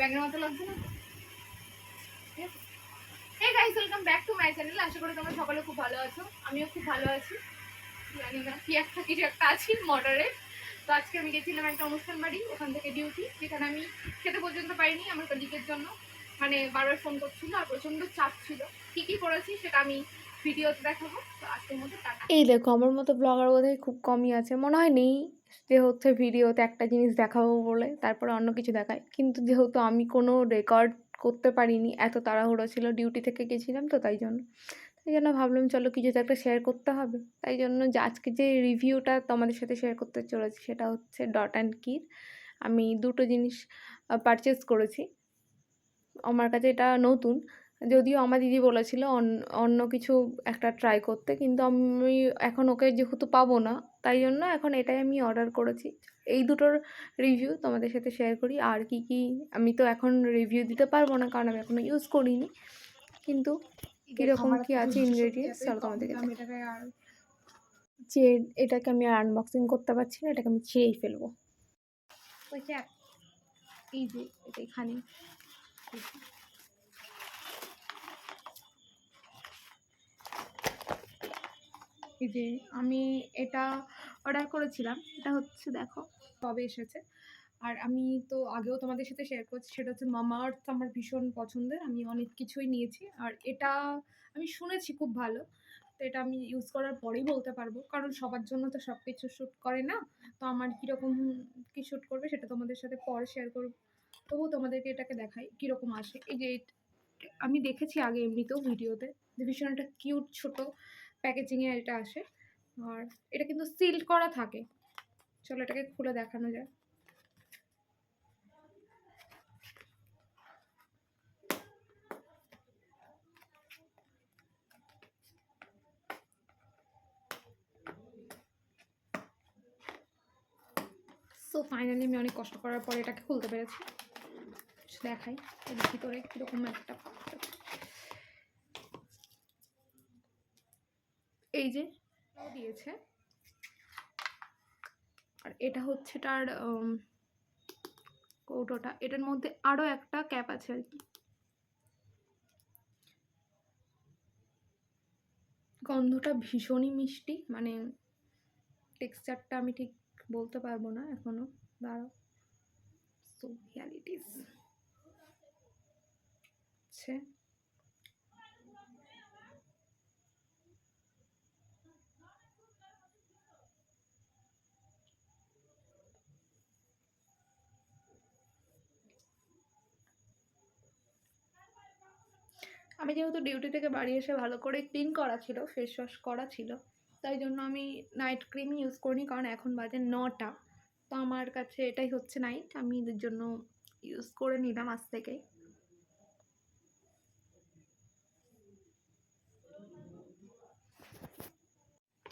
ব্যাগের মতো লাগছে না? Hey guys, welcome back to my channel. আশা করি তোমরা সকলে খুব ভালো আছো। আমিও খুব ভালো আছি। জানি না কি কিছু একটা আছি মর্ডারে। তো আজকে আমি গেছিলাম একটা অনুষ্ঠান বাড়ি, ওখান থেকে ডিউটি, যেখানে আমি খেতে পর্যন্ত পাইনি আমার কলিগের জন্য। মানে বারবার ফোন করছিল আর প্রচণ্ড চাপ ছিল। কী কী করেছি সেটা আমি ভিডিওতে দেখাবো। তো আজকের মতো টাটা। এই দেখো, আমার মতো ব্লগার বোধহয় খুব কমই আছে, মনে হয় নেই। যে হচ্ছে ভিডিওতে একটা জিনিস দেখাবো বলে তারপরে অন্য কিছু দেখায়, কিন্তু যেহেতু আমি কোনো রেকর্ড করতে পারিনি, এত তাড়াহুড়ো ছিল, ডিউটি থেকে গেছিলাম, তো তাই জন্য ভাবলাম চলো কিছু তো একটা শেয়ার করতে হবে। তাই জন্য যে আজকে যে রিভিউটা তোমাদের সাথে শেয়ার করতে চলেছি সেটা হচ্ছে ডট অ্যান্ড কির। আমি দুটো জিনিস পারচেস করেছি। আমার কাছে এটা নতুন, যদিও আমার দিদি বলেছিল অন্য কিছু একটা ট্রাই করতে, কিন্তু আমি এখন ওকে যেহেতু পাবো না, তাই জন্য এখন এটাই আমি অর্ডার করেছি। এই দুটোর রিভিউ তোমাদের সাথে শেয়ার করি। আর কি কি আমি তো এখন রিভিউ দিতে পারবো না, কারণ আমি এখনও ইউজ করিনি, কিন্তু কীরকম কী আছে ইনগ্রেডিয়েন্টস চলো তোমাদেরকে দেখাই। যে এটাকে আমি আর আনবক্সিং করতে পারছি না, এটাকে আমি ছিঁড়েই ফেলবো। এই যে এটা এখানে এই যে আমি এটা অর্ডার করেছিলাম, এটা হচ্ছে দেখো কবে এসেছে। আর আমি তো আগেও তোমাদের সাথে শেয়ার করছি, সেটা হচ্ছে মামাআর্থ আমার ভীষণ পছন্দের, আমি অনেক কিছুই নিয়েছি। আর এটা আমি শুনেছি খুব ভালো, তো এটা আমি ইউজ করার পরেই বলতে পারবো, কারণ সবার জন্য তো সব কিছু শ্যুট করে না। তো আমার কীরকম কী শ্যুট করবে সেটা তোমাদের সাথে পরে শেয়ার করবো। তবুও তোমাদেরকে এটাকে দেখাই কীরকম আসে। এই যে আমি দেখেছি আগে এমনিতেও ভিডিওতে যে ভীষণ একটা কিউট ছোটো প্যাকেজিংয়ে এটা আসে, আর এটা কিন্তু সিল করা থাকে। চলো এটাকে খুলে দেখানো যায়। সো ফাইনালি আমি অনেক কষ্ট করার পরে এটাকে খুলতে পেরেছি। দেখাই এর ভিতরে কীরকম একটা এই যে দিয়েছে। আর এটা হচ্ছে তার কৌটোটা, এটার মধ্যে আরও একটা ক্যাপ আছে আর কি। গন্ধটা ভীষণই মিষ্টি, মানে টেক্সচারটা আমি ঠিক বলতে পারবো না এখনো, দাঁড়াও। So here it is. আমি যেহেতু ডিউটি থেকে বাড়ি এসে ভালো করে ক্লিন করা ছিল, ফেস ওয়াশ করা ছিল, তাই জন্য আমি নাইট ক্রিম ইউজ করিনি, কারণ এখন বাজে 9টা। তো আমার কাছে এটাই হচ্ছে নাইট, আমি এদের জন্য ইউজ করে নিলাম আজ থেকেই।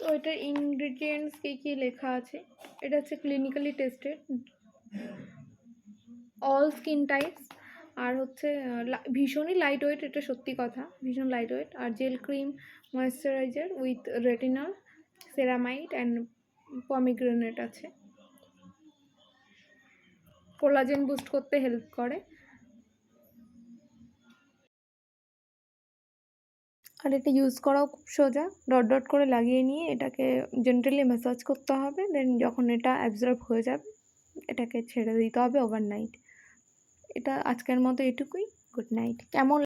তো এটার ইনগ্রিডিয়েন্টস কী কী লেখা আছে, এটা হচ্ছে clinically tested, all skin types, আর হচ্ছে ভীষণই লাইট ওয়েট, এটা সত্যি কথা, ভীষণ লাইট ওয়েট। আর gel cream moisturiser with retinol, ceramide and pomegranate আছে, কোলাজেন বুস্ট করতে হেল্প করে। আর এটা ইউজ করাও খুব সোজা, ডট ডট করে লাগিয়ে নিয়ে এটাকে জেন্টালি ম্যাসাজ করতে হবে, দেন যখন এটা অ্যাবজর্ব হয়ে যাবে এটাকে ছেড়ে দিতে হবে ওভারনাইট। এটা আজকের মতো এটুকুই, গুড নাইট। কেমন